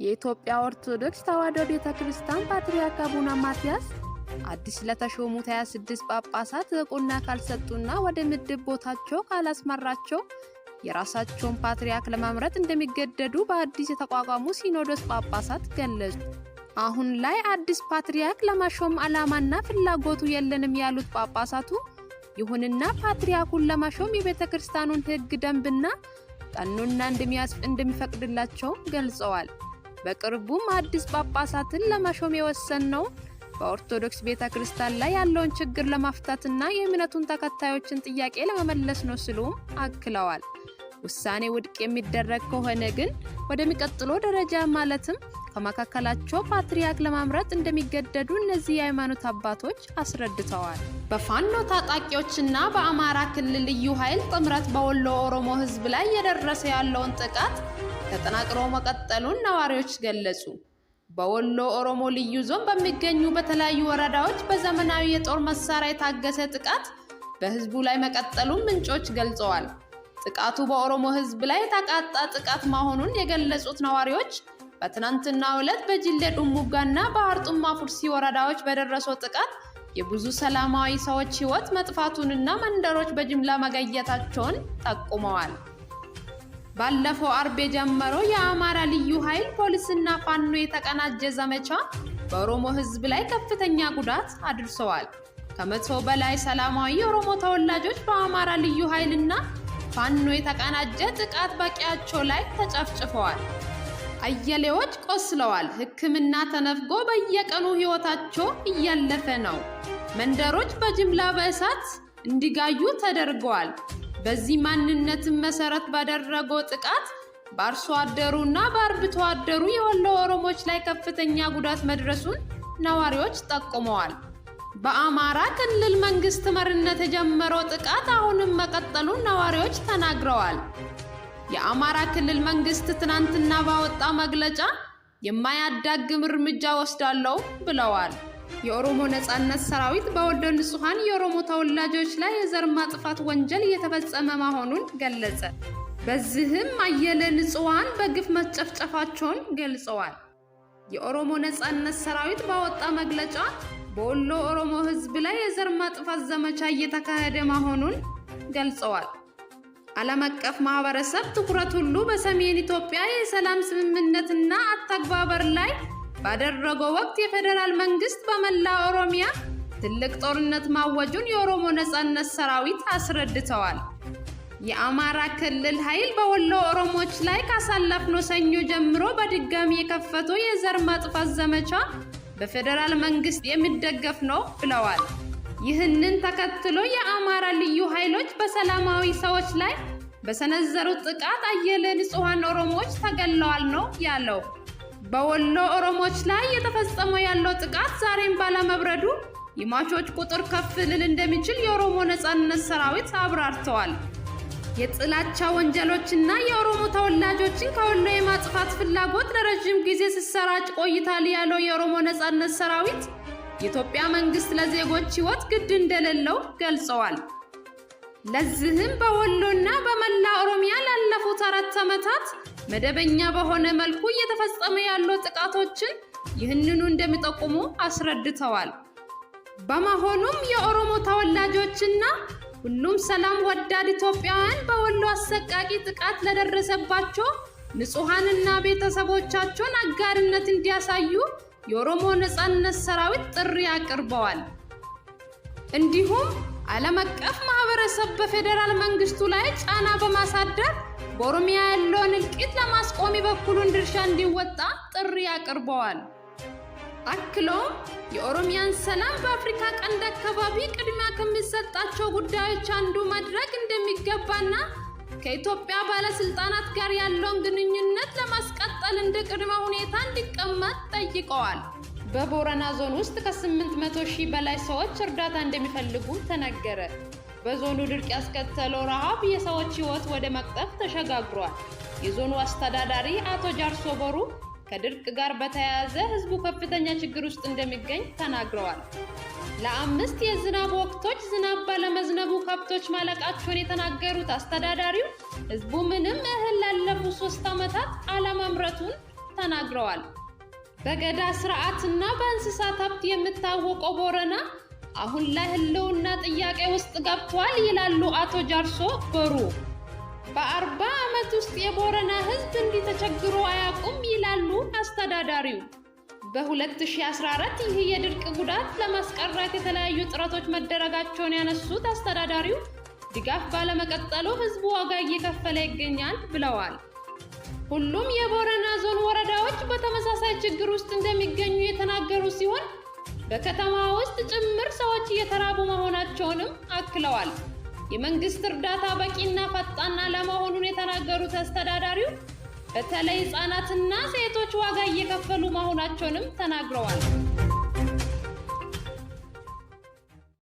የኢትዮጵያ ኦርቶዶክስ ተዋሕዶ ቤተክርስቲያን ፓትርያርክ አቡነ ማትያስ አዲስ ለተሾሙት 26 ጳጳሳት ዕውቅና ካልሰጡና ወደ ምድብ ቦታቸው ካላስመራቸው የራሳቸውን ፓትርያርክ ለማምረጥ እንደሚገደዱ በአዲስ የተቋቋሙ ሲኖዶስ ጳጳሳት ገለጹ። አሁን ላይ አዲስ ፓትርያርክ ለማሾም ዓላማና ፍላጎቱ የለንም ያሉት ጳጳሳቱ ይሁንና ፓትርያርኩን ለማሾም የቤተክርስቲያኑን ሕግ ደንብና ቀኖና እንደሚፈቅድላቸው ገልጸዋል። በቅርቡም አዲስ ጳጳሳትን ለማሾም የወሰነው በኦርቶዶክስ ቤተክርስቲያን ላይ ያለውን ችግር ለማፍታትና የእምነቱን ተከታዮችን ጥያቄ ለመመለስ ነው ሲሉም አክለዋል። ውሳኔ ውድቅ የሚደረግ ከሆነ ግን ወደሚቀጥለው ደረጃ ማለትም ከመካከላቸው ፓትርያርክ ለማምረጥ እንደሚገደዱ እነዚህ የሃይማኖት አባቶች አስረድተዋል። በፋኖ ታጣቂዎችና በአማራ ክልል ልዩ ኃይል ጥምረት በወሎ ኦሮሞ ሕዝብ ላይ እየደረሰ ያለውን ጥቃት ተጠናክሮ መቀጠሉን ነዋሪዎች ገለጹ። በወሎ ኦሮሞ ልዩ ዞን በሚገኙ በተለያዩ ወረዳዎች በዘመናዊ የጦር መሳሪያ የታገሰ ጥቃት በሕዝቡ ላይ መቀጠሉን ምንጮች ገልጸዋል። ጥቃቱ በኦሮሞ ሕዝብ ላይ የተቃጣ ጥቃት መሆኑን የገለጹት ነዋሪዎች በትናንትናው ዕለት በጅሌ ዱሙጋና በአርጡማ ፉርሲ ወረዳዎች በደረሰው ጥቃት የብዙ ሰላማዊ ሰዎች ሕይወት መጥፋቱንና መንደሮች በጅምላ መጋየታቸውን ጠቁመዋል። ባለፈው አርብ የጀመረው የአማራ ልዩ ኃይል ፖሊስና ፋኖ የተቀናጀ ዘመቻ በኦሮሞ ሕዝብ ላይ ከፍተኛ ጉዳት አድርሰዋል። ከ100 በላይ ሰላማዊ የኦሮሞ ተወላጆች በአማራ ልዩ ኃይልና ፋኖ የተቀናጀ ጥቃት በቀያቸው ላይ ተጨፍጭፈዋል። አያሌዎች ቆስለዋል። ሕክምና ተነፍጎ በየቀኑ ሕይወታቸው እያለፈ ነው። መንደሮች በጅምላ በእሳት እንዲጋዩ ተደርገዋል። በዚህ ማንነትን መሰረት ባደረገው ጥቃት በአርሶ አደሩና በአርብቶ አደሩ የወሎ ኦሮሞዎች ላይ ከፍተኛ ጉዳት መድረሱን ነዋሪዎች ጠቁመዋል። በአማራ ክልል መንግስት መሪነት የጀመረው ጥቃት አሁንም መቀጠሉን ነዋሪዎች ተናግረዋል። የአማራ ክልል መንግስት ትናንትና ባወጣው መግለጫ የማያዳግም እርምጃ ወስዳለው ብለዋል። የኦሮሞ ነጻነት ሰራዊት በወሎ ንጹሃን የኦሮሞ ተወላጆች ላይ የዘር ማጥፋት ወንጀል እየተፈጸመ መሆኑን ገለጸ። በዚህም አያሌ ንጹሃን በግፍ መጨፍጨፋቸውን ገልጸዋል። የኦሮሞ ነጻነት ሰራዊት ባወጣው መግለጫ በወሎ ኦሮሞ ሕዝብ ላይ የዘር ማጥፋት ዘመቻ እየተካሄደ መሆኑን ገልጸዋል። ዓለም አቀፍ ማህበረሰብ ትኩረት ሁሉ በሰሜን ኢትዮጵያ የሰላም ስምምነትና አተግባበር ላይ ባደረገው ወቅት የፌደራል መንግስት በመላ ኦሮሚያ ትልቅ ጦርነት ማወጁን የኦሮሞ ነጻነት ሰራዊት አስረድተዋል። የአማራ ክልል ኃይል በወሎ ኦሮሞዎች ላይ ካሳለፍነው ሰኞ ጀምሮ በድጋሚ የከፈተው የዘር ማጥፋት ዘመቻ በፌደራል መንግስት የሚደገፍ ነው ብለዋል። ይህንን ተከትሎ የአማራ ልዩ ኃይሎች በሰላማዊ ሰዎች ላይ በሰነዘሩት ጥቃት አያሌ ንጹሃን ኦሮሞዎች ተገለዋል ነው ያለው። በወሎ ኦሮሞዎች ላይ የተፈጸመው ያለው ጥቃት ዛሬም ባለመብረዱ የሟቾች ቁጥር ከፍ ሊል እንደሚችል የኦሮሞ ነጻነት ሰራዊት አብራርተዋል። የጥላቻ ወንጀሎችና የኦሮሞ ተወላጆችን ከወሎ የማጥፋት ፍላጎት ለረጅም ጊዜ ሲሰራጭ ቆይቷል ያለው የኦሮሞ ነጻነት ሰራዊት የኢትዮጵያ መንግስት ለዜጎች ሕይወት ግድ እንደሌለው ገልጸዋል። ለዚህም በወሎና በመላ ኦሮሚያ ላለፉት 4 ዓመታት መደበኛ በሆነ መልኩ እየተፈጸመ ያለው ጥቃቶችን ይህንኑ እንደሚጠቁሙ አስረድተዋል። በመሆኑም የኦሮሞ ተወላጆችና ሁሉም ሰላም ወዳድ ኢትዮጵያውያን በወሎ አሰቃቂ ጥቃት ለደረሰባቸው ንጹሃንና ቤተሰቦቻቸውን አጋርነት እንዲያሳዩ የኦሮሞ ነጻነት ሰራዊት ጥሪ አቅርበዋል። እንዲሁም ዓለም አቀፍ ማህበረሰብ በፌደራል መንግስቱ ላይ ጫና በማሳደር በኦሮሚያ ያለውን እልቂት ለማስቆም የበኩሉን ድርሻ እንዲወጣ ጥሪ አቅርበዋል። አክሎም የኦሮሚያን ሰላም በአፍሪካ ቀንድ አካባቢ ቅድሚያ ከሚሰጣቸው ጉዳዮች አንዱ ማድረግ እንደሚገባና ከኢትዮጵያ ባለስልጣናት ጋር ያለውን ግንኙነት ለማስቀጠል እንደ ቅድመ ሁኔታ እንዲቀመጥ ጠይቀዋል። በቦረና ዞን ውስጥ ከ800 ሺህ በላይ ሰዎች እርዳታ እንደሚፈልጉ ተነገረ። በዞኑ ድርቅ ያስከተለው ረሃብ የሰዎች ሕይወት ወደ መቅጠፍ ተሸጋግሯል። የዞኑ አስተዳዳሪ አቶ ጃርሶ ቦሩ ከድርቅ ጋር በተያያዘ ህዝቡ ከፍተኛ ችግር ውስጥ እንደሚገኝ ተናግረዋል። ለ5 የዝናብ ወቅቶች ዝናብ ባለመዝነቡ ከብቶች ማለቃቸውን የተናገሩት አስተዳዳሪው ህዝቡ ምንም እህል ላለፉት 3 ዓመታት አለማምረቱን ተናግረዋል። በገዳ ስርዓትና በእንስሳት ሀብት የምታወቀው ቦረና አሁን ላይ ህልውና ጥያቄ ውስጥ ገብቷል ይላሉ አቶ ጃርሶ ቦሩ። በ40 ዓመት ውስጥ የቦረና ህዝብ እንዲህ ተቸግሮ አያውቁም ይላሉ አስተዳዳሪው። በ2014 ይህ የድርቅ ጉዳት ለማስቀረት የተለያዩ ጥረቶች መደረጋቸውን ያነሱት አስተዳዳሪው ድጋፍ ባለመቀጠሉ ህዝቡ ዋጋ እየከፈለ ይገኛል ብለዋል። ሁሉም የቦረና ዞን ወረዳዎች በተመሳሳይ ችግር ውስጥ እንደሚገኙ የተናገሩ ሲሆን በከተማ ውስጥ ጭምር ሰዎች እየተራቡ መሆናቸውንም አክለዋል። የመንግስት እርዳታ በቂና ፈጣን አለመሆኑን የተናገሩት አስተዳዳሪው በተለይ ህፃናትና ሴቶች ዋጋ እየከፈሉ መሆናቸውንም ተናግረዋል።